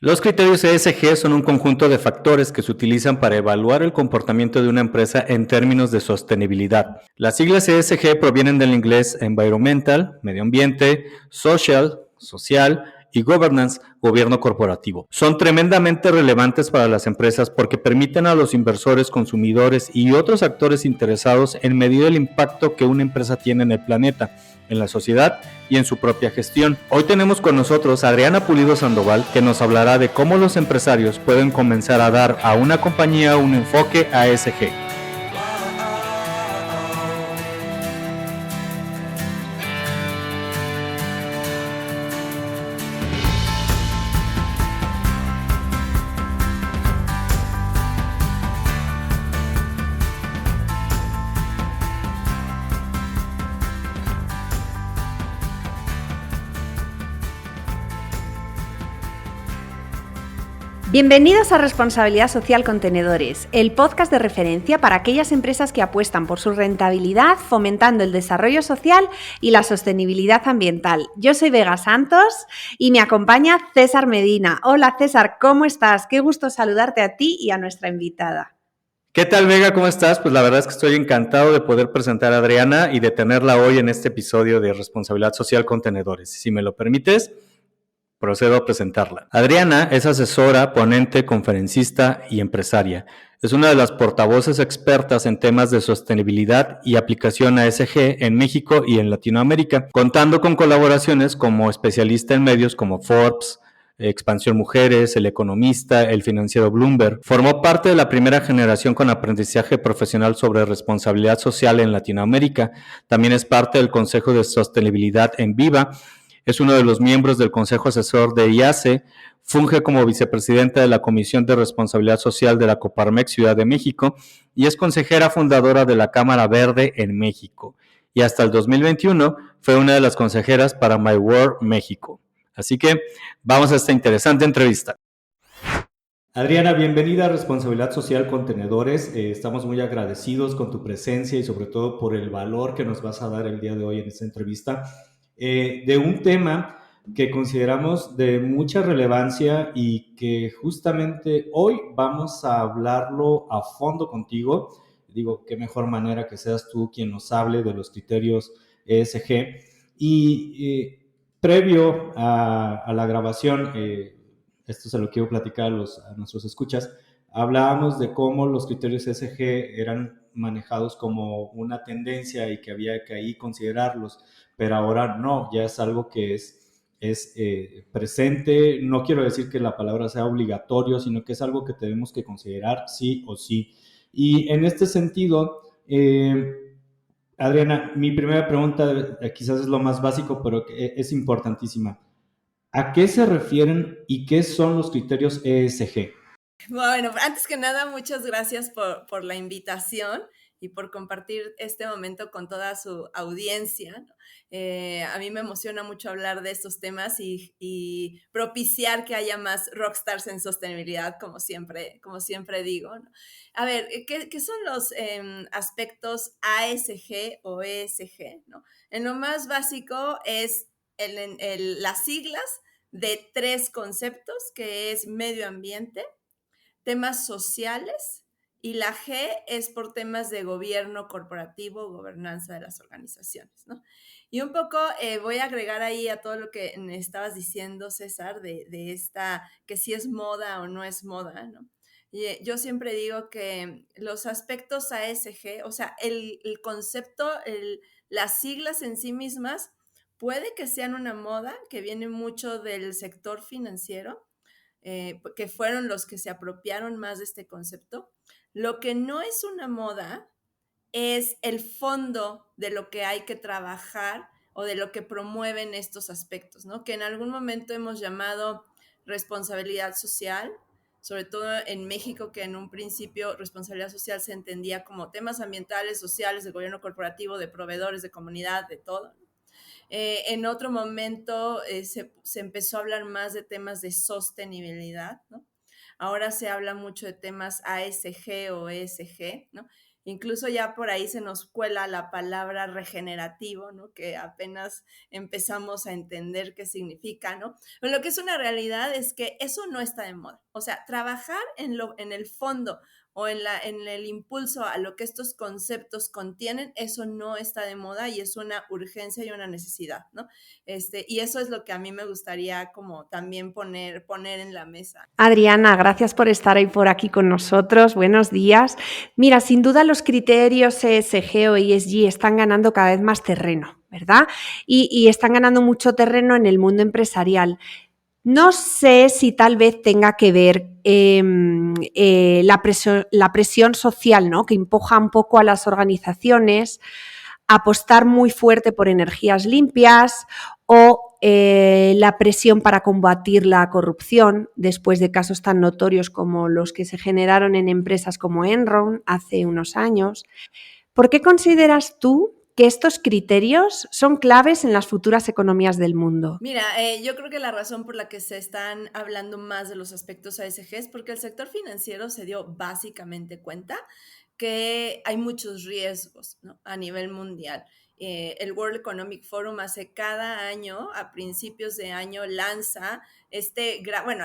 Los criterios ESG son un conjunto de factores que se utilizan para evaluar el comportamiento de una empresa en términos de sostenibilidad. Las siglas ESG provienen del inglés Environmental, medio ambiente, social y governance, gobierno corporativo. Son tremendamente relevantes para las empresas porque permiten a los inversores, consumidores y otros actores interesados en medir el impacto que una empresa tiene en el planeta, en la sociedad y en su propia gestión. Hoy tenemos con nosotros a Adriana Pulido Sandoval, que nos hablará de cómo los empresarios pueden comenzar a dar a una compañía un enfoque ESG. Bienvenidos a Responsabilidad Social Contenedores, el podcast de referencia para aquellas empresas que apuestan por su rentabilidad, fomentando el desarrollo social y la sostenibilidad ambiental. Yo soy Vega Santos y me acompaña César Medina. Hola César, ¿cómo estás? Qué gusto saludarte a ti y a nuestra invitada. ¿Qué tal, Vega? ¿Cómo estás? Pues la verdad es que estoy encantado de poder presentar a Adriana y de tenerla hoy en este episodio de Responsabilidad Social Contenedores. Si me lo permites, procedo a presentarla. Adriana es asesora, ponente, conferencista y empresaria. Es una de las portavoces expertas en temas de sostenibilidad y aplicación ESG en México y en Latinoamérica, contando con colaboraciones como especialista en medios como Forbes, Expansión Mujeres, El Economista, El Financiero Bloomberg. Formó parte de la primera generación con aprendizaje profesional sobre responsabilidad social en Latinoamérica. También es parte del Consejo de Sostenibilidad en Viva. Es uno de los miembros del Consejo Asesor de IACE, funge como vicepresidenta de la Comisión de Responsabilidad Social de la Coparmex Ciudad de México y es consejera fundadora de la Cámara Verde en México. Y hasta el 2021 fue una de las consejeras para My World México. Así que vamos a esta interesante entrevista. Adriana, bienvenida a Responsabilidad Social Contenedores. Estamos muy agradecidos con tu presencia y sobre todo por el valor que nos vas a dar el día de hoy en esta entrevista de un tema que consideramos de mucha relevancia y que justamente hoy vamos a hablarlo a fondo contigo. Digo, qué mejor manera que seas tú quien nos hable de los criterios ESG. Y previo a la grabación, esto se lo quiero platicar a nuestros escuchas, hablábamos de cómo los criterios ESG eran manejados como una tendencia y que había que ahí considerarlos, pero ahora no, ya es algo que es presente. No quiero decir que la palabra sea obligatorio, sino que es algo que tenemos que considerar sí o sí. Y en este sentido, Adriana, mi primera pregunta quizás es lo más básico, pero es importantísima. ¿A qué se refieren y qué son los criterios ESG? Bueno, antes que nada, muchas gracias por la invitación y por compartir este momento con toda su audiencia. A mí me emociona mucho hablar de estos temas y propiciar que haya más rockstars en sostenibilidad, como siempre digo, ¿no? A ver, ¿qué son los aspectos ASG o ESG, ¿no? En lo más básico es las siglas de tres conceptos, que es medio ambiente, temas sociales, y la G es por temas de gobierno corporativo, gobernanza de las organizaciones, ¿no? Y un poco voy a agregar ahí a todo lo que me estabas diciendo, César, de esta, que si es moda o no es moda, ¿no? Y yo siempre digo que los aspectos ASG, o sea, el concepto, las siglas en sí mismas, puede que sean una moda que viene mucho del sector financiero, que fueron los que se apropiaron más de este concepto. Lo que no es una moda es el fondo de lo que hay que trabajar o de lo que promueven estos aspectos, ¿no? Que en algún momento hemos llamado responsabilidad social, sobre todo en México, que en un principio responsabilidad social se entendía como temas ambientales, sociales, de gobierno corporativo, de proveedores, de comunidad, de todo. En otro momento se empezó a hablar más de temas de sostenibilidad, ¿no? Ahora se habla mucho de temas ASG o ESG, ¿no? Incluso ya por ahí se nos cuela la palabra regenerativo, ¿no? Que apenas empezamos a entender qué significa, ¿no? Pero lo que es una realidad es que eso no está de moda. O sea, trabajar en el fondo o en el impulso a lo que estos conceptos contienen, eso no está de moda y es una urgencia y una necesidad, ¿no? Y eso es lo que a mí me gustaría como también poner en la mesa. Adriana, gracias por estar hoy por aquí con nosotros. Buenos días. Mira, sin duda los criterios ESG o ESG están ganando cada vez más terreno, ¿verdad? Y están ganando mucho terreno en el mundo empresarial. No sé si tal vez tenga que ver la presión social, ¿no? Que empuja un poco a las organizaciones a apostar muy fuerte por energías limpias o la presión para combatir la corrupción después de casos tan notorios como los que se generaron en empresas como Enron hace unos años. ¿Por qué consideras tú que estos criterios son claves en las futuras economías del mundo? Mira, yo creo que la razón por la que se están hablando más de los aspectos ASG es porque el sector financiero se dio básicamente cuenta que hay muchos riesgos, ¿no? A nivel mundial. El World Economic Forum hace cada año, a principios de año, lanza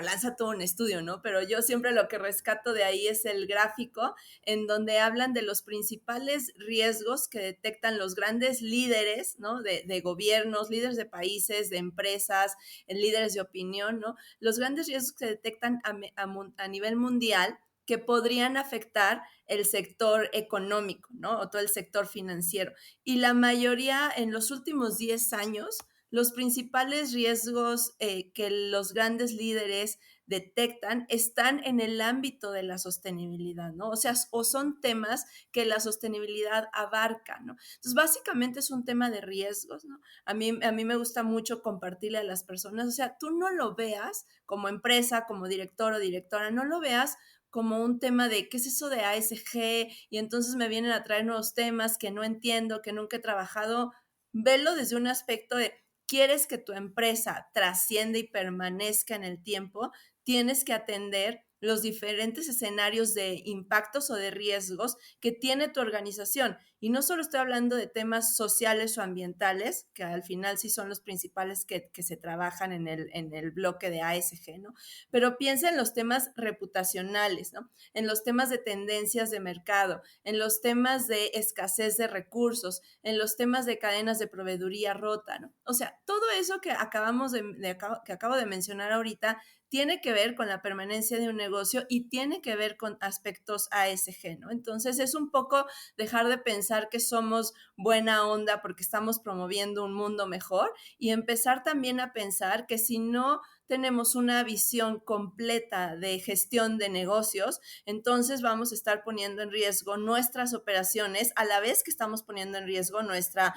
lanza todo un estudio, ¿no? Pero yo siempre lo que rescato de ahí es el gráfico en donde hablan de los principales riesgos que detectan los grandes líderes, ¿no? De gobiernos, líderes de países, de empresas, líderes de opinión, ¿no? Los grandes riesgos que detectan a nivel mundial que podrían afectar el sector económico, ¿no? O todo el sector financiero. Y la mayoría en los últimos 10 años, los principales riesgos que los grandes líderes detectan están en el ámbito de la sostenibilidad, ¿no? O sea, o son temas que la sostenibilidad abarca, ¿no? Entonces, básicamente es un tema de riesgos, ¿no? A mí me gusta mucho compartirle a las personas, o sea, tú no lo veas como empresa, como director o directora, no lo veas como un tema de qué es eso de ASG y entonces me vienen a traer nuevos temas que no entiendo, que nunca he trabajado. Velo desde un aspecto de quieres que tu empresa trascienda y permanezca en el tiempo, tienes que atender los diferentes escenarios de impactos o de riesgos que tiene tu organización. Y no solo estoy hablando de temas sociales o ambientales, que al final sí son los principales que se trabajan en el bloque de ASG, ¿no? Pero piensa en los temas reputacionales, ¿no? En los temas de tendencias de mercado, en los temas de escasez de recursos, en los temas de cadenas de proveeduría rota, ¿no? O sea, todo eso que acabo de mencionar ahorita tiene que ver con la permanencia de un negocio y tiene que ver con aspectos ASG, ¿no? Entonces es un poco dejar de pensar que somos buena onda porque estamos promoviendo un mundo mejor y empezar también a pensar que si no tenemos una visión completa de gestión de negocios, entonces vamos a estar poniendo en riesgo nuestras operaciones a la vez que estamos poniendo en riesgo nuestra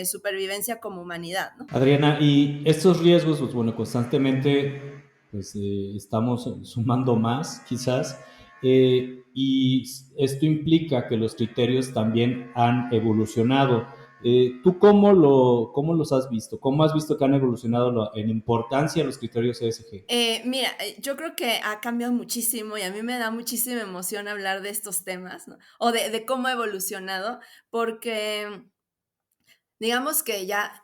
supervivencia como humanidad, ¿no? Adriana, y estos riesgos, pues bueno, constantemente pues, estamos sumando más, quizás, y esto implica que los criterios también han evolucionado. ¿Tú cómo los has visto? ¿Cómo has visto que han evolucionado en importancia los criterios ESG? Mira, yo creo que ha cambiado muchísimo y a mí me da muchísima emoción hablar de estos temas, ¿no? O de cómo ha evolucionado, porque digamos que ya,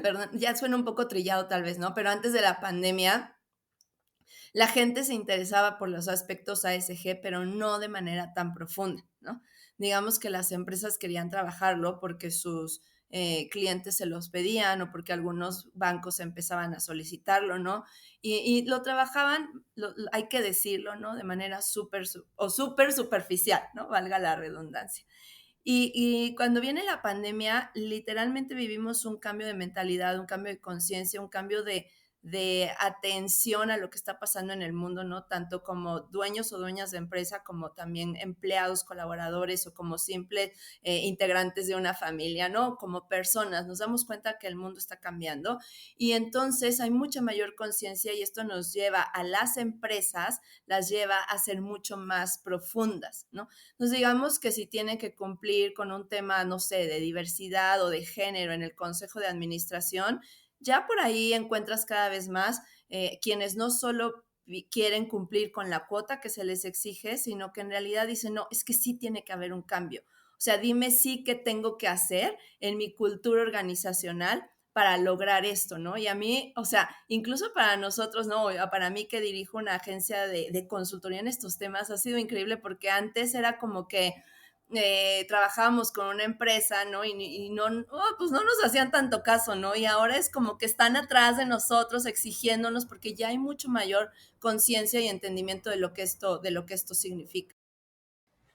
perdón, ya suena un poco trillado tal vez, ¿no? Pero antes de la pandemia, la gente se interesaba por los aspectos ASG, pero no de manera tan profunda, ¿no? Digamos que las empresas querían trabajarlo porque sus clientes se los pedían o porque algunos bancos empezaban a solicitarlo, ¿no? Y lo trabajaban, hay que decirlo, ¿no? De manera súper superficial, ¿no? Valga la redundancia. Y cuando viene la pandemia, literalmente vivimos un cambio de mentalidad, un cambio de conciencia, un cambio de atención a lo que está pasando en el mundo, ¿no? Tanto como dueños o dueñas de empresa, como también empleados, colaboradores o como simples integrantes de una familia, ¿no? Como personas, nos damos cuenta que el mundo está cambiando y entonces hay mucha mayor conciencia y esto nos lleva a las empresas, las lleva a ser mucho más profundas, ¿no? Entonces digamos que si tienen que cumplir con un tema, no sé, de diversidad o de género en el consejo de administración, ya por ahí encuentras cada vez más quienes no solo quieren cumplir con la cuota que se les exige, sino que en realidad dicen, no, es que sí tiene que haber un cambio. O sea, dime sí qué tengo que hacer en mi cultura organizacional para lograr esto, ¿no? Y a mí, o sea, incluso para nosotros, ¿no? Para mí que dirijo una agencia de consultoría en estos temas, ha sido increíble porque antes era como que trabajábamos con una empresa, ¿no? Y no, pues no nos hacían tanto caso, ¿no? Y ahora es como que están atrás de nosotros exigiéndonos porque ya hay mucho mayor conciencia y entendimiento de lo que esto significa.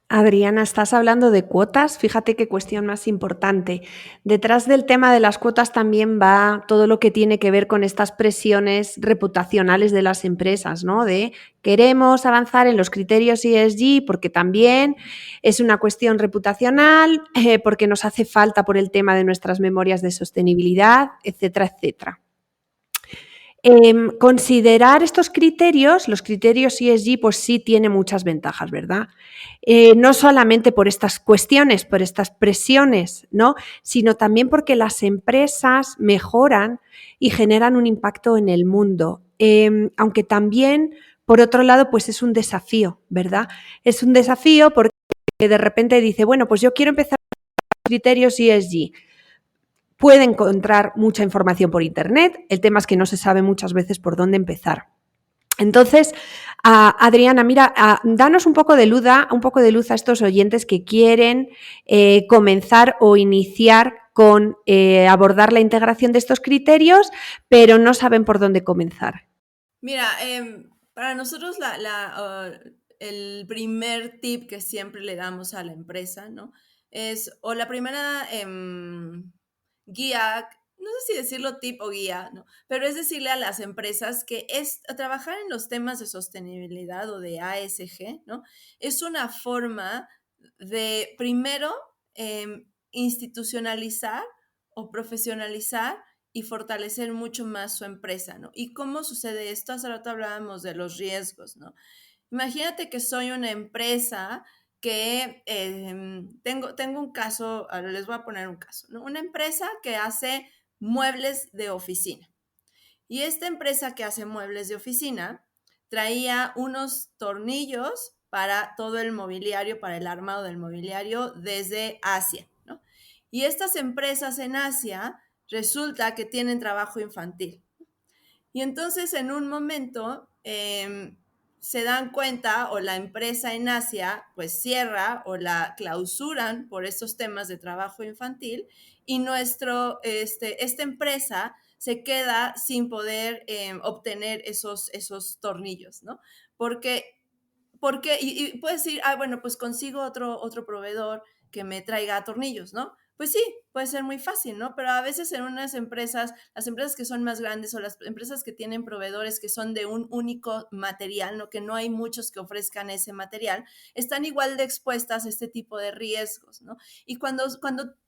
Adriana, estás hablando de cuotas. Fíjate qué cuestión más importante. Detrás del tema de las cuotas también va todo lo que tiene que ver con estas presiones reputacionales de las empresas, ¿no? De queremos avanzar en los criterios ESG porque también es una cuestión reputacional, porque nos hace falta por el tema de nuestras memorias de sostenibilidad, etcétera, etcétera. Considerar estos criterios, los criterios ESG, pues sí tiene muchas ventajas, ¿verdad? No solamente por estas cuestiones, por estas presiones, ¿no? Sino también porque las empresas mejoran y generan un impacto en el mundo. Aunque también, por otro lado, pues es un desafío, ¿verdad? Es un desafío porque de repente dice, bueno, pues yo quiero empezar con criterios ESG. Puede encontrar mucha información por internet, el tema es que no se sabe muchas veces por dónde empezar. Entonces, Adriana, mira, danos un poco de luz a estos oyentes que quieren comenzar o iniciar con abordar la integración de estos criterios, pero no saben por dónde comenzar. Mira, para nosotros el primer tip que siempre le damos a la empresa, ¿no? Es, o la primera guía, no sé si decirlo tip o guía, ¿no? Pero es decirle a las empresas que trabajar en los temas de sostenibilidad o de ASG, ¿no? Es una forma de, primero, institucionalizar o profesionalizar y fortalecer mucho más su empresa, ¿no? ¿Y cómo sucede esto? Hace rato hablábamos de los riesgos, ¿no? Imagínate que soy una empresa que tengo un caso, ahora les voy a poner un caso, ¿no? Una empresa que hace muebles de oficina. Y esta empresa que hace muebles de oficina traía unos tornillos para todo el mobiliario, para el armado del mobiliario desde Asia, ¿no? Y estas empresas en Asia resulta que tienen trabajo infantil. Y entonces en un momento se dan cuenta o la empresa en Asia pues cierra o la clausuran por estos temas de trabajo infantil y esta empresa se queda sin poder obtener esos tornillos, ¿no? Y puedes decir, bueno, pues consigo otro proveedor que me traiga tornillos, ¿no? Pues sí, puede ser muy fácil, ¿no? Pero a veces en unas empresas, las empresas que son más grandes o las empresas que tienen proveedores que son de un único material, ¿no? Que no hay muchos que ofrezcan ese material, están igual de expuestas a este tipo de riesgos, ¿no? Y cuando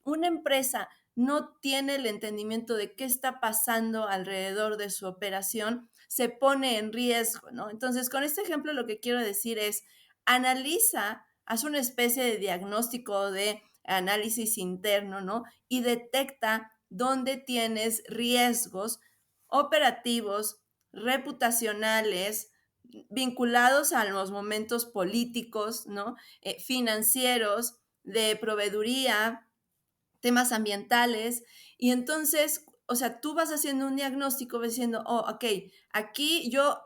una empresa no tiene el entendimiento de qué está pasando alrededor de su operación, se pone en riesgo, ¿no? Entonces, con este ejemplo lo que quiero decir es, haz una especie de diagnóstico de análisis interno, ¿no? Y detecta dónde tienes riesgos operativos, reputacionales, vinculados a los momentos políticos, ¿no? Financieros, de proveeduría, temas ambientales. Y entonces, o sea, tú vas haciendo un diagnóstico, vas diciendo, ok, aquí yo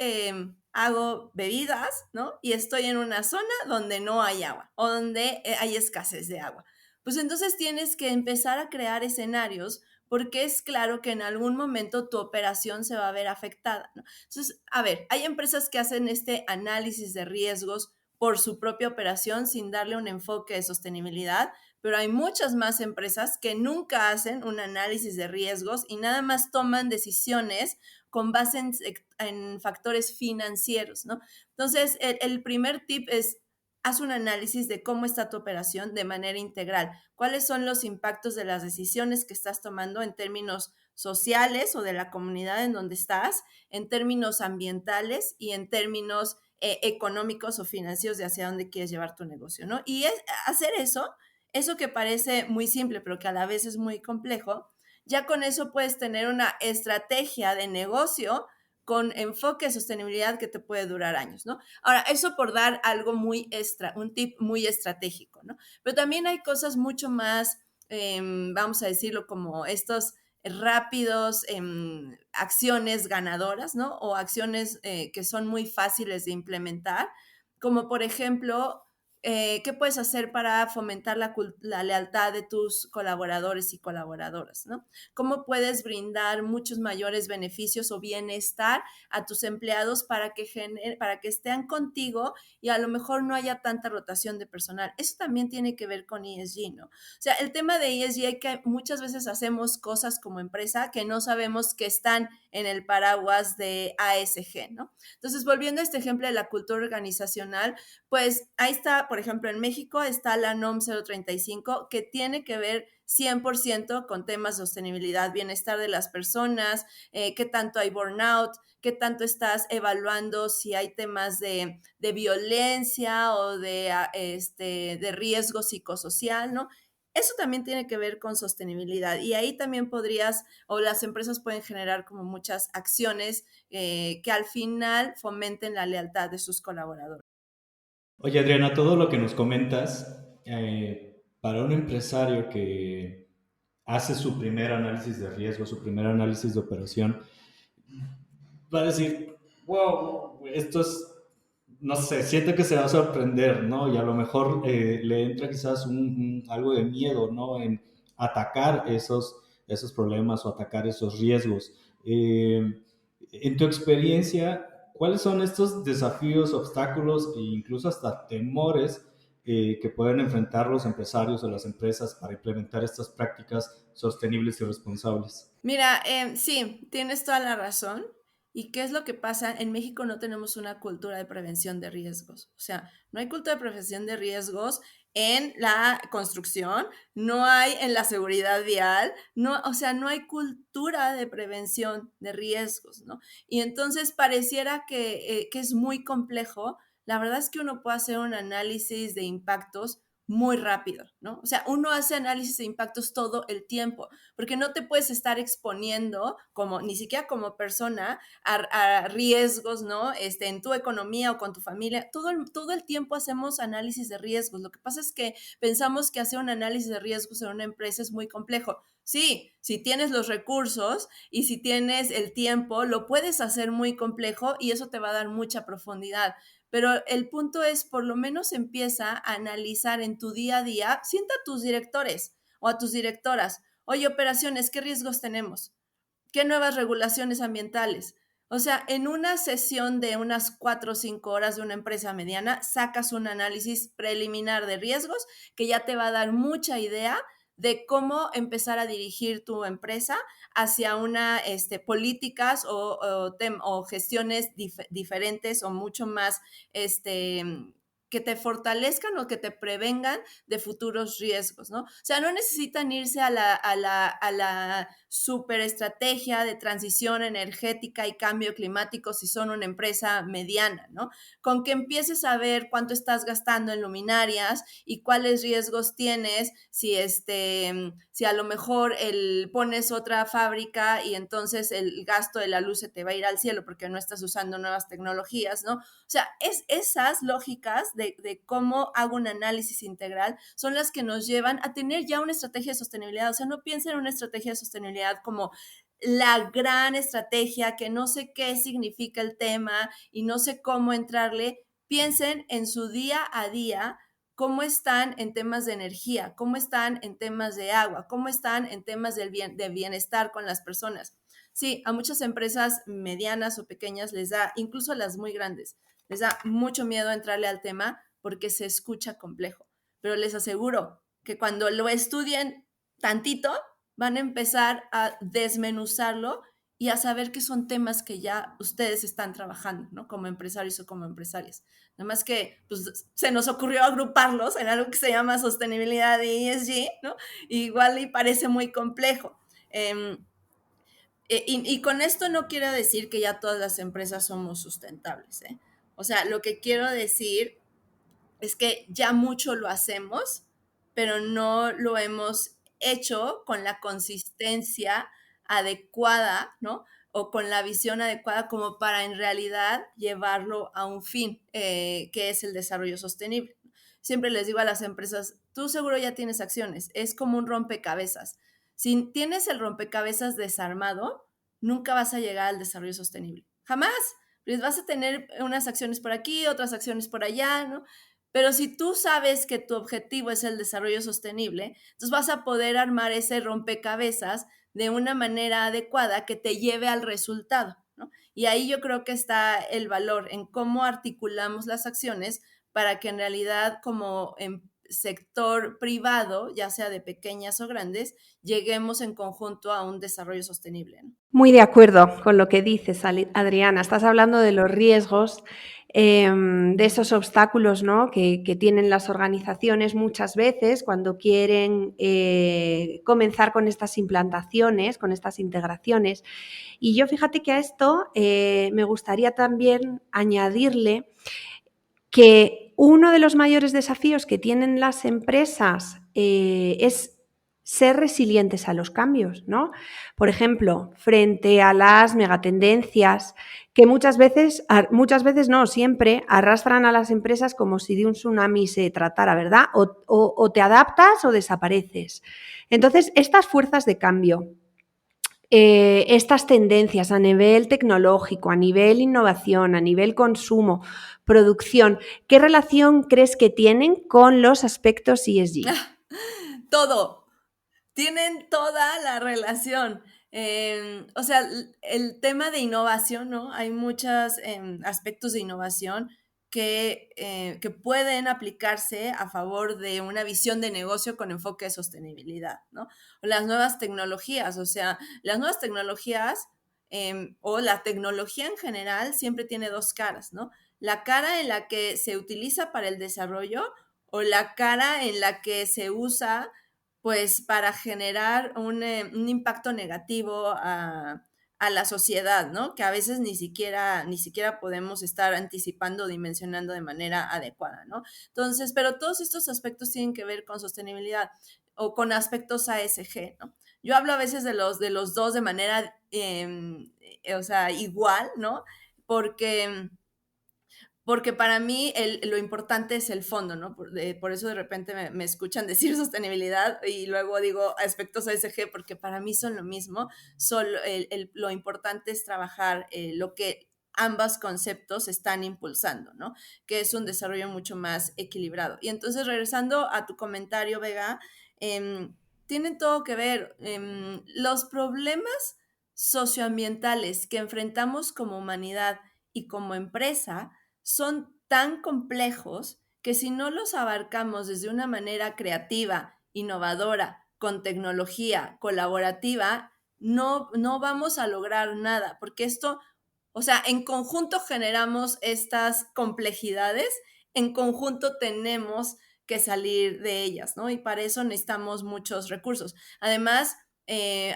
hago bebidas, ¿no? Y estoy en una zona donde no hay agua o donde hay escasez de agua. Pues entonces tienes que empezar a crear escenarios porque es claro que en algún momento tu operación se va a ver afectada, ¿no? Entonces, a ver, hay empresas que hacen este análisis de riesgos por su propia operación sin darle un enfoque de sostenibilidad, pero hay muchas más empresas que nunca hacen un análisis de riesgos y nada más toman decisiones con base en factores financieros, ¿no? Entonces, el primer tip es, haz un análisis de cómo está tu operación de manera integral. ¿Cuáles son los impactos de las decisiones que estás tomando en términos sociales o de la comunidad en donde estás, en términos ambientales y en términos económicos o financieros de hacia dónde quieres llevar tu negocio, ¿no? Y hacer eso que parece muy simple, pero que a la vez es muy complejo, ya con eso puedes tener una estrategia de negocio con enfoque de sostenibilidad que te puede durar años, ¿no? Ahora, eso por dar algo un tip muy estratégico, ¿no? Pero también hay cosas mucho más, vamos a decirlo, como estos rápidos acciones ganadoras, ¿no? O acciones que son muy fáciles de implementar, como por ejemplo, ¿qué puedes hacer para fomentar la lealtad de tus colaboradores y colaboradoras, ¿no? ¿Cómo puedes brindar muchos mayores beneficios o bienestar a tus empleados para que estén contigo y a lo mejor no haya tanta rotación de personal? Eso también tiene que ver con ESG, ¿no? O sea, el tema de ESG es que muchas veces hacemos cosas como empresa que no sabemos que están en el paraguas de ASG, ¿no? Entonces, volviendo a este ejemplo de la cultura organizacional, pues ahí está, por ejemplo, en México está la NOM 035, que tiene que ver 100% con temas de sostenibilidad, bienestar de las personas, qué tanto hay burnout, qué tanto estás evaluando si hay temas de violencia o de riesgo psicosocial, ¿no? Eso también tiene que ver con sostenibilidad y ahí también las empresas pueden generar como muchas acciones que al final fomenten la lealtad de sus colaboradores. Oye, Adriana, todo lo que nos comentas, para un empresario que hace su primer análisis de riesgo, su primer análisis de operación, va a decir, wow, esto es, no sé, siento que se va a sorprender, ¿no? Y a lo mejor le entra quizás algo de miedo, ¿no? En atacar esos problemas o atacar esos riesgos. En tu experiencia, ¿cuáles son estos desafíos, obstáculos e incluso hasta temores que pueden enfrentar los empresarios o las empresas para implementar estas prácticas sostenibles y responsables? Mira, sí, tienes toda la razón. ¿Y qué es lo que pasa? En México no tenemos una cultura de prevención de riesgos. O sea, no hay cultura de prevención de riesgos en la construcción, no hay en la seguridad vial, no, o sea, no hay cultura de prevención de riesgos, ¿no? Y entonces pareciera que es muy complejo. La verdad es que uno puede hacer un análisis de impactos muy rápido, ¿no? O sea, uno hace análisis de impactos todo el tiempo, porque no te puedes estar exponiendo ni siquiera como persona a riesgos, ¿no? En tu economía o con tu familia. Todo el tiempo hacemos análisis de riesgos. Lo que pasa es que pensamos que hacer un análisis de riesgos en una empresa es muy complejo. Sí, si tienes los recursos y si tienes el tiempo, lo puedes hacer muy complejo y eso te va a dar mucha profundidad. Pero el punto es, por lo menos empieza a analizar en tu día a día, sienta a tus directores o a tus directoras. Oye, operaciones, ¿qué riesgos tenemos? ¿Qué nuevas regulaciones ambientales? O sea, en una sesión de unas 4 o 5 horas de una empresa mediana, sacas un análisis preliminar de riesgos que ya te va a dar mucha idea de cómo empezar a dirigir tu empresa hacia políticas o gestiones diferentes o mucho más que te fortalezcan o que te prevengan de futuros riesgos, ¿no? O sea, no necesitan irse a la super estrategia de transición energética y cambio climático si son una empresa mediana, ¿no? Con que empieces a ver cuánto estás gastando en luminarias y cuáles riesgos tienes si a lo mejor pones otra fábrica y entonces el gasto de la luz se te va a ir al cielo porque no estás usando nuevas tecnologías, ¿no? O sea, esas lógicas de cómo hago un análisis integral son las que nos llevan a tener ya una estrategia de sostenibilidad. O sea, no piensen en una estrategia de sostenibilidad como la gran estrategia, que no sé qué significa el tema y no sé cómo entrarle. Piensen en su día a día, cómo están en temas de energía, cómo están en temas de agua, cómo están en temas de bienestar con las personas. Sí, a muchas empresas medianas o pequeñas les da, incluso a las muy grandes, les da mucho miedo entrarle al tema porque se escucha complejo. Pero les aseguro que cuando lo estudien tantito, van a empezar a desmenuzarlo y a saber que son temas que ya ustedes están trabajando, ¿no? Como empresarios o como empresarias. Nada más que pues, se nos ocurrió agruparlos en algo que se llama sostenibilidad y ESG, ¿no? Igual y parece muy complejo. Y con esto no quiero decir que ya todas las empresas somos sustentables, ¿eh? O sea, lo que quiero decir es que ya mucho lo hacemos, pero no lo hemos hecho con la consistencia adecuada, ¿no? o con la visión adecuada como para en realidad llevarlo a un fin, que es el desarrollo sostenible. Siempre les digo a las empresas, tú seguro ya tienes acciones, es como un rompecabezas. Si tienes el rompecabezas desarmado, nunca vas a llegar al desarrollo sostenible. Jamás. Pues vas a tener unas acciones por aquí, otras acciones por allá, ¿no? Pero si tú sabes que tu objetivo es el desarrollo sostenible, entonces vas a poder armar ese rompecabezas de una manera adecuada que te lleve al resultado, ¿no? Y ahí yo creo que está el valor en cómo articulamos las acciones para que en realidad como sector privado, ya sea de pequeñas o grandes, lleguemos en conjunto a un desarrollo sostenible, ¿no? Muy de acuerdo con lo que dices, Adriana. Estás hablando de los riesgos, de esos obstáculos, ¿no?, que tienen las organizaciones muchas veces cuando quieren comenzar con estas implantaciones, con estas integraciones. Y yo fíjate que a esto me gustaría también añadirle que uno de los mayores desafíos que tienen las empresas es ser resilientes a los cambios, ¿no? Por ejemplo, frente a las megatendencias que muchas veces no, siempre arrastran a las empresas como si de un tsunami se tratara, ¿verdad? O te adaptas o desapareces. Entonces, estas fuerzas de cambio, estas tendencias a nivel tecnológico, a nivel innovación, a nivel consumo, producción, ¿qué relación crees que tienen con los aspectos ESG? Todo. Tienen toda la relación. O sea, el tema de innovación, ¿no? Hay muchos aspectos de innovación que pueden aplicarse a favor de una visión de negocio con enfoque de sostenibilidad, ¿no? O las nuevas tecnologías, o sea, las nuevas tecnologías o la tecnología en general siempre tiene dos caras, ¿no? La cara en la que se utiliza para el desarrollo o la cara en la que se usa pues para generar un impacto negativo a la sociedad, ¿no? Que a veces ni siquiera podemos estar anticipando o dimensionando de manera adecuada, ¿no? Entonces, pero todos estos aspectos tienen que ver con sostenibilidad o con aspectos ASG, ¿no? Yo hablo a veces de los dos de manera, o sea, igual, ¿no? Porque para mí lo importante es el fondo, ¿no? Por eso de repente me escuchan decir sostenibilidad y luego digo aspectos ASG, porque para mí son lo mismo. Lo importante es trabajar lo que ambos conceptos están impulsando, ¿no? Que es un desarrollo mucho más equilibrado. Y entonces, regresando a tu comentario, Vega, tienen todo que ver. Los problemas socioambientales que enfrentamos como humanidad y como empresa son tan complejos que si no los abarcamos desde una manera creativa, innovadora, con tecnología, colaborativa, no vamos a lograr nada, porque esto, o sea, en conjunto generamos estas complejidades, en conjunto tenemos que salir de ellas, ¿no? Y para eso necesitamos muchos recursos. Además,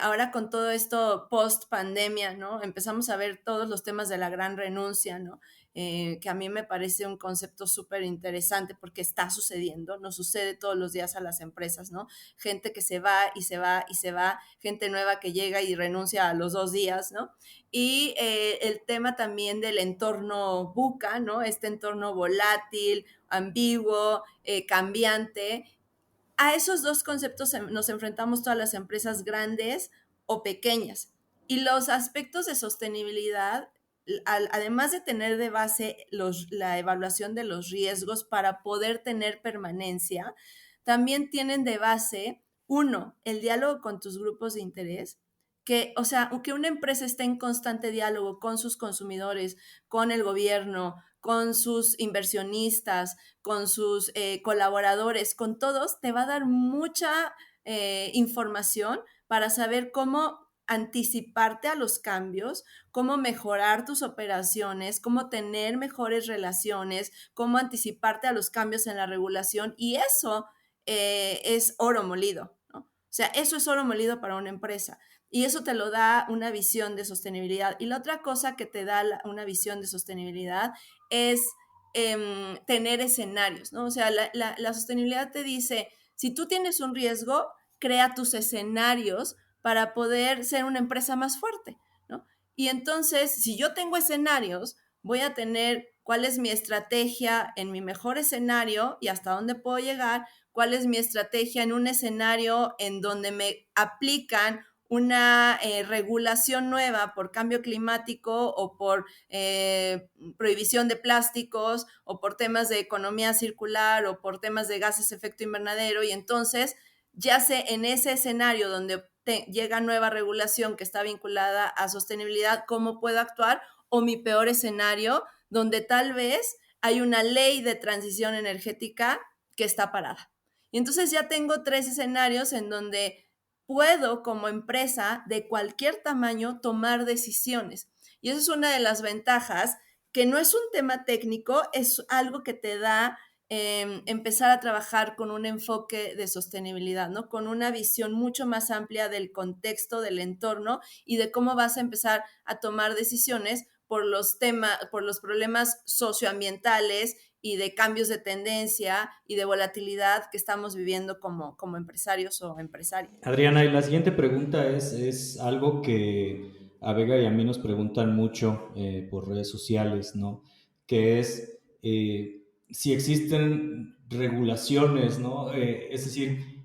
ahora con todo esto post pandemia, ¿no? Empezamos a ver todos los temas de la gran renuncia, ¿no? Que a mí me parece un concepto súper interesante porque está sucediendo, nos sucede todos los días a las empresas, ¿no? Gente que se va y se va y se va, gente nueva que llega y renuncia a los 2 días, ¿no? Y el tema también del entorno VUCA, ¿no? Este entorno volátil, ambiguo, cambiante. A esos dos conceptos nos enfrentamos todas las empresas grandes o pequeñas. Y los aspectos de sostenibilidad, además de tener de base la evaluación de los riesgos para poder tener permanencia, también tienen de base, uno, el diálogo con tus grupos de interés, que, o sea, que una empresa esté en constante diálogo con sus consumidores, con el gobierno, con sus inversionistas, con sus colaboradores, con todos, te va a dar mucha información para saber cómo anticiparte a los cambios, cómo mejorar tus operaciones, cómo tener mejores relaciones, cómo anticiparte a los cambios en la regulación y eso es oro molido, ¿no? O sea, eso es oro molido para una empresa y eso te lo da una visión de sostenibilidad. Y la otra cosa que te da una visión de sostenibilidad es tener escenarios, ¿no? O sea, la sostenibilidad te dice, si tú tienes un riesgo, crea tus escenarios para poder ser una empresa más fuerte, ¿no? Y entonces, si yo tengo escenarios, voy a tener cuál es mi estrategia en mi mejor escenario y hasta dónde puedo llegar, cuál es mi estrategia en un escenario en donde me aplican una regulación nueva por cambio climático o por prohibición de plásticos o por temas de economía circular o por temas de gases de efecto invernadero. Y entonces ya sé en ese escenario donde llega nueva regulación que está vinculada a sostenibilidad, cómo puedo actuar, o mi peor escenario, donde tal vez hay una ley de transición energética que está parada. Y entonces ya tengo 3 escenarios en donde puedo, como empresa de cualquier tamaño, tomar decisiones. Y eso es una de las ventajas, que no es un tema técnico, es algo que te da empezar a trabajar con un enfoque de sostenibilidad, ¿no? Con una visión mucho más amplia del contexto, del entorno y de cómo vas a empezar a tomar decisiones por los problemas socioambientales y de cambios de tendencia y de volatilidad que estamos viviendo como empresarios o empresarias. Adriana, y la siguiente pregunta es algo que a Vega y a mí nos preguntan mucho por redes sociales, ¿no? Que es si existen regulaciones, ¿no? Es decir,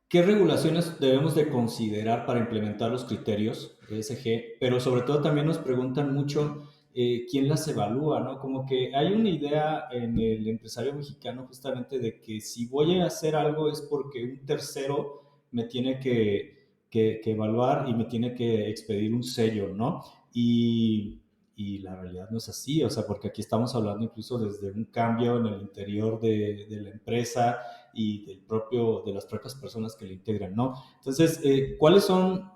¿qué regulaciones debemos de considerar para implementar los criterios ESG? Pero sobre todo también nos preguntan mucho quién las evalúa, ¿no? Como que hay una idea en el empresario mexicano justamente de que si voy a hacer algo es porque un tercero me tiene que evaluar y me tiene que expedir un sello, ¿no? Y la realidad no es así, o sea, porque aquí estamos hablando incluso desde un cambio en el interior de la empresa y de las propias personas que le integran, ¿no? Entonces,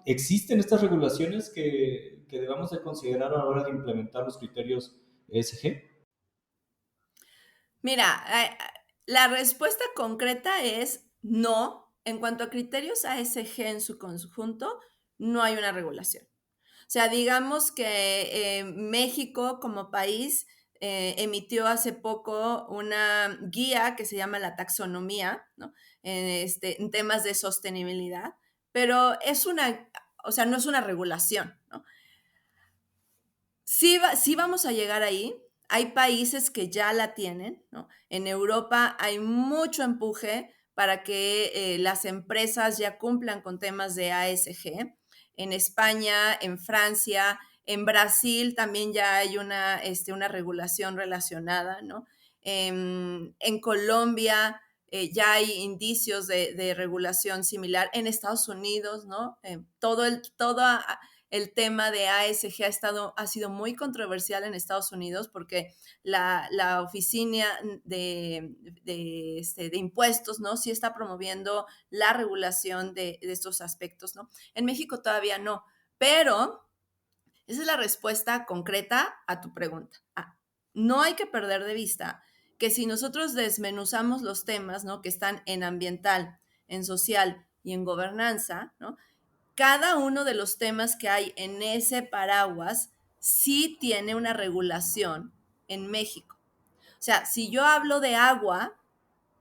existen estas regulaciones que debamos de considerar a la hora de implementar los criterios ESG? Mira, la respuesta concreta es no. En cuanto a criterios ASG en su conjunto, no hay una regulación. O sea, digamos que México como país emitió hace poco una guía que se llama la taxonomía, ¿no? En temas de sostenibilidad, pero o sea, no es una regulación, ¿no? Sí vamos a llegar ahí. Hay países que ya la tienen, ¿no? En Europa hay mucho empuje para que las empresas ya cumplan con temas de ASG. En España, en Francia, en Brasil también ya hay una regulación relacionada, ¿no? En Colombia ya hay indicios de regulación similar. En Estados Unidos, ¿no? Todo el tema de ASG ha sido muy controversial en Estados Unidos porque la oficina de impuestos, ¿no? Sí está promoviendo la regulación de estos aspectos, ¿no? En México todavía no, pero esa es la respuesta concreta a tu pregunta. No hay que perder de vista que si nosotros desmenuzamos los temas, ¿no? Que están en ambiental, en social y en gobernanza, ¿no? Cada uno de los temas que hay en ese paraguas sí tiene una regulación en México. O sea, si yo hablo de agua,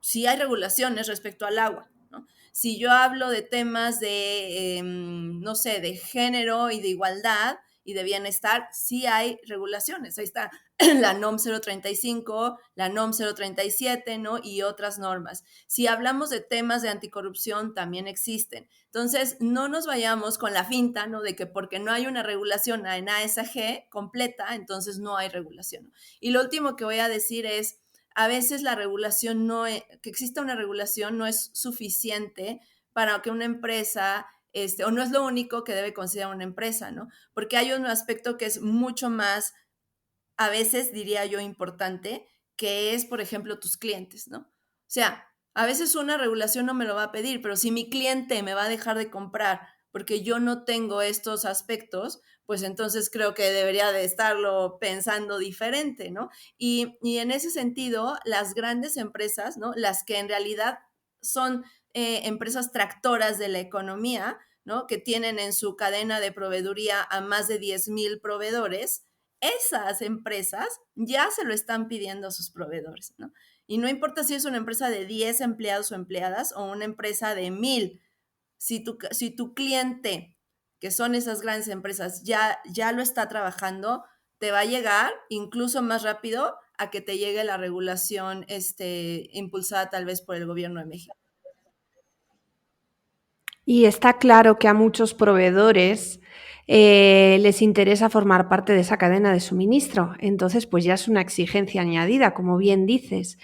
sí hay regulaciones respecto al agua, ¿no? Si yo hablo de temas no sé, de género y de igualdad y de bienestar, sí hay regulaciones. Ahí está la NOM 035, la NOM 037, ¿no? Y otras normas. Si hablamos de temas de anticorrupción, también existen. Entonces, no nos vayamos con la finta, ¿no? De que porque no hay una regulación en ASG completa, entonces no hay regulación. Y lo último que voy a decir es, a veces la regulación que exista una regulación no es suficiente para que una empresa, o no es lo único que debe considerar una empresa, ¿no? Porque hay un aspecto que es mucho más, a veces diría yo, importante, que es, por ejemplo, tus clientes, ¿no? O sea, a veces una regulación no me lo va a pedir, pero si mi cliente me va a dejar de comprar porque yo no tengo estos aspectos, pues entonces creo que debería de estarlo pensando diferente, ¿no? Y en ese sentido, las grandes empresas, ¿no? Las que en realidad son empresas tractoras de la economía, ¿no? Que tienen en su cadena de proveeduría a más de 10,000 proveedores, esas empresas ya se lo están pidiendo a sus proveedores, ¿no? Y no importa si es una empresa de 10 empleados o empleadas o una empresa de 1,000, si tu cliente que son esas grandes empresas, ya lo está trabajando, te va a llegar incluso más rápido a que te llegue la regulación impulsada tal vez por el gobierno de México. Y está claro que a muchos proveedores les interesa formar parte de esa cadena de suministro. Entonces, pues ya es una exigencia añadida, como bien dices.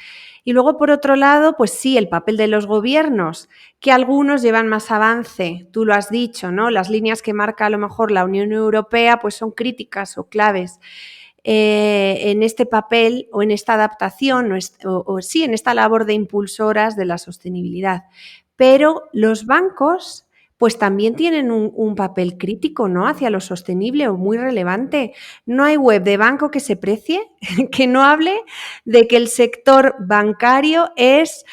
Y luego, por otro lado, pues sí, el papel de los gobiernos, que algunos llevan más avance, tú lo has dicho, ¿no? Las líneas que marca a lo mejor la Unión Europea, pues son críticas o claves. En este papel o en esta adaptación o sí, en esta labor de impulsoras de la sostenibilidad. Pero los bancos pues también tienen un papel crítico, ¿no? Hacia lo sostenible o muy relevante. No hay web de banco que se precie que no hable de que el sector bancario es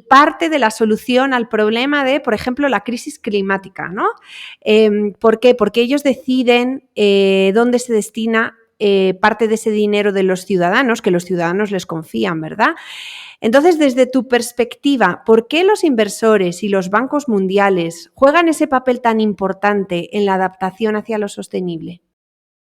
parte de la solución al problema de, por ejemplo, la crisis climática, ¿no? ¿Por qué? Porque ellos deciden dónde se destina parte de ese dinero de los ciudadanos, que los ciudadanos les confían, ¿verdad? Entonces, desde tu perspectiva, ¿por qué los inversores y los bancos mundiales juegan ese papel tan importante en la adaptación hacia lo sostenible?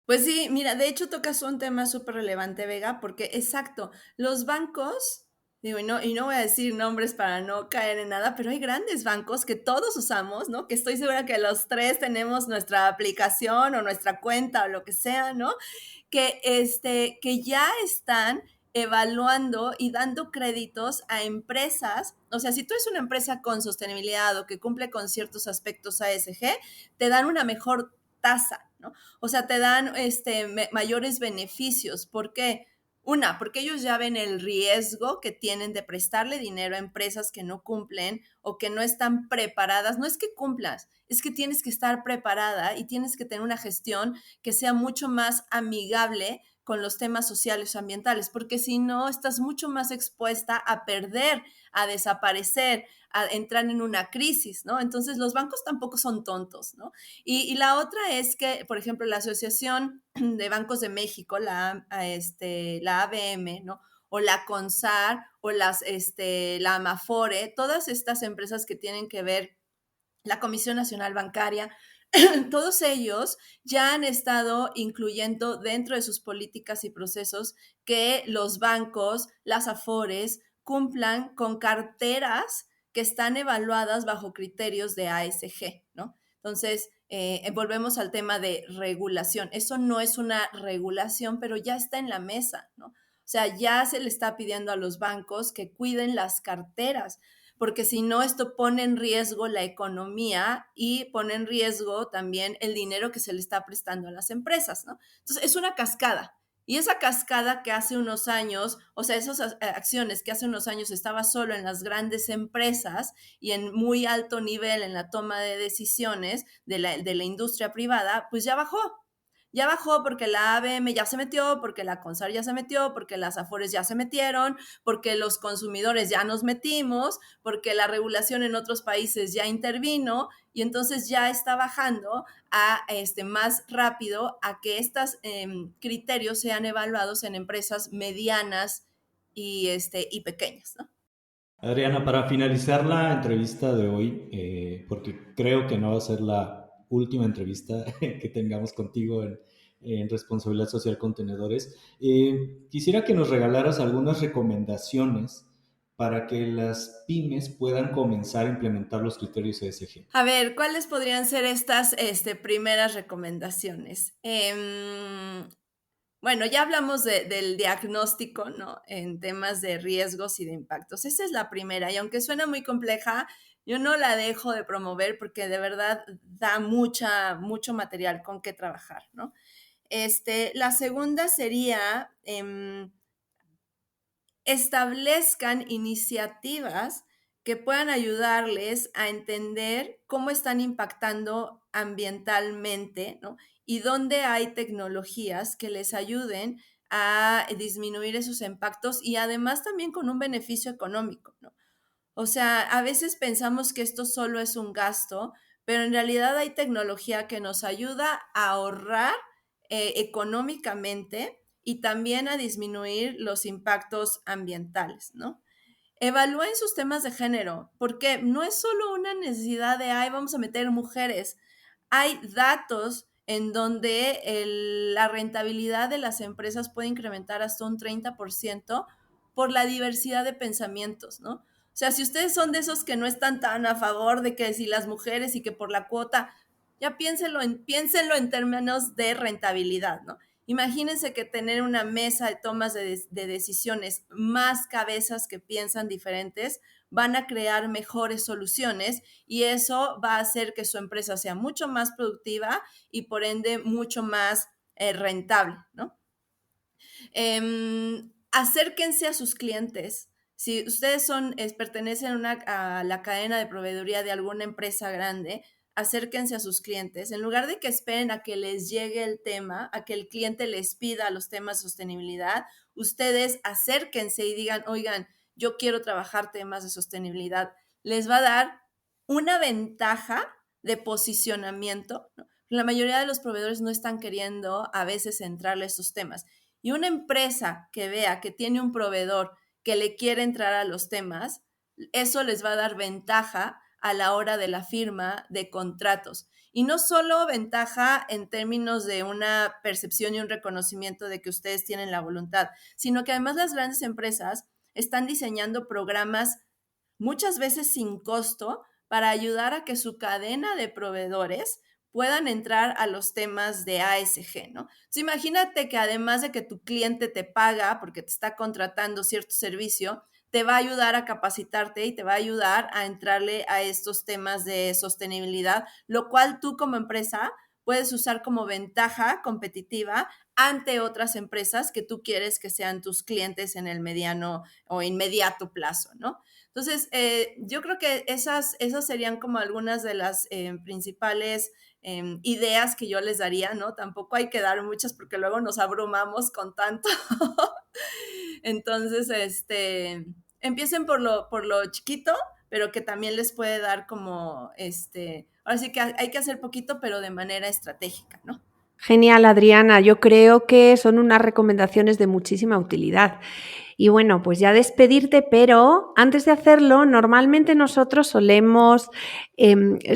Pues sí, mira, de hecho tocas un tema súper relevante, Vega, porque exacto, los bancos, digo, y no voy a decir nombres para no caer en nada, pero hay grandes bancos que todos usamos, ¿no? Que estoy segura que los tres tenemos nuestra aplicación o nuestra cuenta o lo que sea, ¿no? Que ya están evaluando y dando créditos a empresas. O sea, si tú eres una empresa con sostenibilidad o que cumple con ciertos aspectos ASG, te dan una mejor tasa, ¿no? O sea, te dan mayores beneficios. ¿Por qué? Una, porque ellos ya ven el riesgo que tienen de prestarle dinero a empresas que no cumplen o que no están preparadas. No es que cumplas, es que tienes que estar preparada y tienes que tener una gestión que sea mucho más amigable con los temas sociales o ambientales, porque si no, estás mucho más expuesta a perder, a desaparecer, a entrar en una crisis, ¿no? Entonces, los bancos tampoco son tontos, ¿no? Y la otra es que, por ejemplo, la Asociación de Bancos de México, la ABM, ¿no? O la CONSAR, o la Amafore, todas estas empresas que tienen que ver, la Comisión Nacional Bancaria, todos ellos ya han estado incluyendo dentro de sus políticas y procesos que los bancos, las AFORES, cumplan con carteras que están evaluadas bajo criterios de ASG, ¿no? Entonces, volvemos al tema de regulación. Eso no es una regulación, pero ya está en la mesa, ¿no? O sea, ya se le está pidiendo a los bancos que cuiden las carteras, porque si no, esto pone en riesgo la economía y pone en riesgo también el dinero que se le está prestando a las empresas, ¿no? Entonces, es una cascada. Y esa cascada que hace unos años, o sea, esas acciones que hace unos años estaba solo en las grandes empresas y en muy alto nivel en la toma de decisiones de la industria privada, pues ya bajó porque la ABM ya se metió, porque la CONSAR ya se metió, porque las AFORES ya se metieron, porque los consumidores ya nos metimos, porque la regulación en otros países ya intervino y entonces ya está bajando a más rápido a que estos criterios sean evaluados en empresas medianas y pequeñas, ¿no? Adriana, para finalizar la entrevista de hoy, porque creo que no va a ser la última entrevista que tengamos contigo en Responsabilidad Social Contenedores, quisiera que nos regalaras algunas recomendaciones para que las pymes puedan comenzar a implementar los criterios ESG. A ver, ¿cuáles podrían ser estas primeras recomendaciones? Bueno, ya hablamos del diagnóstico, ¿no? En temas de riesgos y de impactos. Esa es la primera, y aunque suena muy compleja, yo no la dejo de promover porque de verdad da mucho material con que trabajar, ¿no? La segunda sería establezcan iniciativas que puedan ayudarles a entender cómo están impactando ambientalmente, ¿no? Y dónde hay tecnologías que les ayuden a disminuir esos impactos y además también con un beneficio económico, ¿no? O sea, a veces pensamos que esto solo es un gasto, pero en realidad hay tecnología que nos ayuda a ahorrar económicamente y también a disminuir los impactos ambientales, ¿no? Evalúen sus temas de género, porque no es solo una necesidad de, ay, vamos a meter mujeres. hay datos en donde la rentabilidad de las empresas puede incrementar hasta un 30% por la diversidad de pensamientos, ¿no? O sea, si ustedes son de esos que no están tan a favor de que si las mujeres y que por la cuota, ya piénsenlo en términos de rentabilidad, ¿no? Imagínense que tener una mesa de tomas de decisiones, más cabezas que piensan diferentes, van a crear mejores soluciones y eso va a hacer que su empresa sea mucho más productiva y por ende mucho más rentable, ¿no? Acérquense a sus clientes. Si ustedes pertenecen a la cadena de proveeduría de alguna empresa grande, acérquense a sus clientes. En lugar de que esperen a que les llegue el tema, a que el cliente les pida los temas de sostenibilidad, ustedes acérquense y digan, oigan, yo quiero trabajar temas de sostenibilidad. Les va a dar una ventaja de posicionamiento, ¿no? La mayoría de los proveedores no están queriendo a veces entrarle a estos temas. Y una empresa que vea que tiene un proveedor que le quiere entrar a los temas, eso les va a dar ventaja a la hora de la firma de contratos. Y no solo ventaja en términos de una percepción y un reconocimiento de que ustedes tienen la voluntad, sino que además las grandes empresas están diseñando programas muchas veces sin costo para ayudar a que su cadena de proveedores puedan entrar a los temas de ASG, ¿no? Entonces, imagínate que además de que tu cliente te paga porque te está contratando cierto servicio, te va a ayudar a capacitarte y te va a ayudar a entrarle a estos temas de sostenibilidad, lo cual tú como empresa puedes usar como ventaja competitiva ante otras empresas que tú quieres que sean tus clientes en el mediano o inmediato plazo, ¿no? Entonces, yo creo que esas serían como algunas de las principales ideas que yo les daría, ¿no? Tampoco hay que dar muchas porque luego nos abrumamos con tanto. Entonces, empiecen por lo chiquito, pero que también les puede dar como, ahora sí que hay que hacer poquito, pero de manera estratégica, ¿no? Genial, Adriana. Yo creo que son unas recomendaciones de muchísima utilidad. Y bueno, pues ya despedirte, pero antes de hacerlo, normalmente nosotros solemos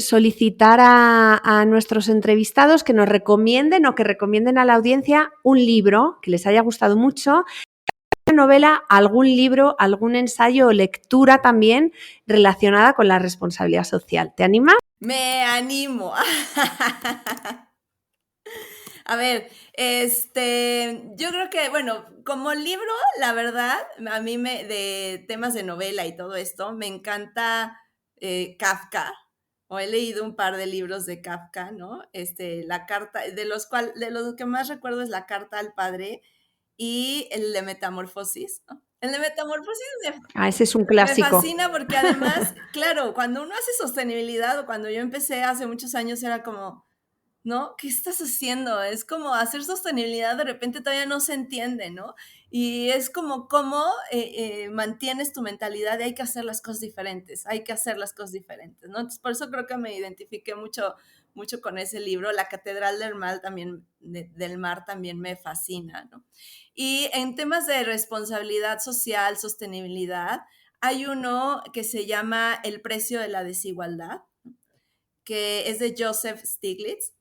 solicitar a nuestros entrevistados que nos recomienden o que recomienden a la audiencia un libro que les haya gustado mucho, una novela, algún libro, algún ensayo o lectura también relacionada con la responsabilidad social. ¿Te animas? Me animo. A ver, yo creo que, bueno, como libro, la verdad, a mí de temas de novela y todo esto, me encanta Kafka, o he leído un par de libros de Kafka, ¿no? La carta, de los que más recuerdo es La carta al padre y el de Metamorfosis, ¿no? El de Metamorfosis ese es un clásico. Me fascina porque además, claro, cuando uno hace sostenibilidad o cuando yo empecé hace muchos años era como, ¿no? ¿Qué estás haciendo? Es como hacer sostenibilidad, de repente todavía no se entiende, ¿no? Y es como cómo mantienes tu mentalidad de hay que hacer las cosas diferentes, ¿no? Entonces, por eso creo que me identifiqué mucho con ese libro. La Catedral del Mar también me fascina, ¿no? Y en temas de responsabilidad social, sostenibilidad, hay uno que se llama El precio de la desigualdad, que es de Joseph Stiglitz.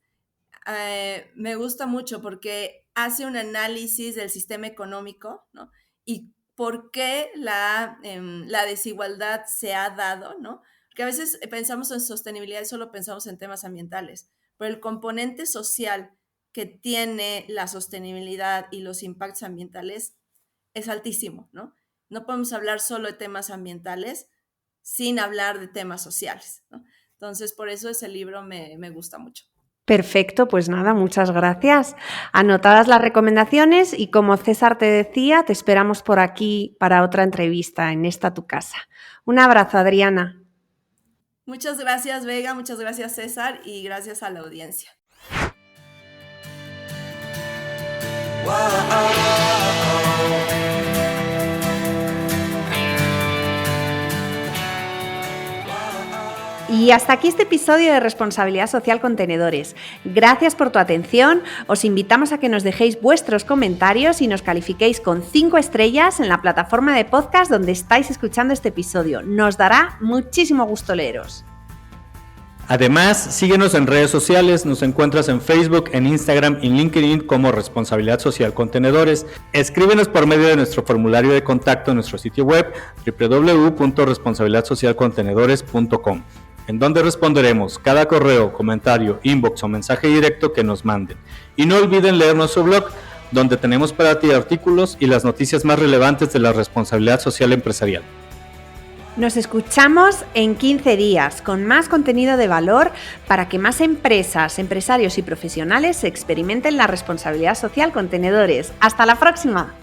Me gusta mucho porque hace un análisis del sistema económico, ¿no? Y por qué la desigualdad se ha dado, ¿no? Porque a veces pensamos en sostenibilidad y solo pensamos en temas ambientales, pero el componente social que tiene la sostenibilidad y los impactos ambientales es altísimo, ¿no? No podemos hablar solo de temas ambientales sin hablar de temas sociales, ¿no? Entonces, por eso ese libro me gusta mucho. Perfecto, pues nada, muchas gracias. Anotadas las recomendaciones y como César te decía, te esperamos por aquí para otra entrevista en esta tu casa. Un abrazo, Adriana. Muchas gracias, Vega, muchas gracias, César, y gracias a la audiencia. Y hasta aquí este episodio de Responsabilidad Social con Tenedores. Gracias por tu atención. Os invitamos a que nos dejéis vuestros comentarios y nos califiquéis con 5 estrellas en la plataforma de podcast donde estáis escuchando este episodio. Nos dará muchísimo gusto leeros. Además, síguenos en redes sociales, nos encuentras en Facebook, en Instagram y en LinkedIn como Responsabilidad Social Contenedores. Escríbenos por medio de nuestro formulario de contacto en nuestro sitio web www.responsabilidadsocialcontenedores.com, en donde responderemos cada correo, comentario, inbox o mensaje directo que nos manden. Y no olviden leer nuestro blog, donde tenemos para ti artículos y las noticias más relevantes de la responsabilidad social empresarial. Nos escuchamos en 15 días con más contenido de valor para que más empresas, empresarios y profesionales experimenten la responsabilidad social con tenedores. ¡Hasta la próxima!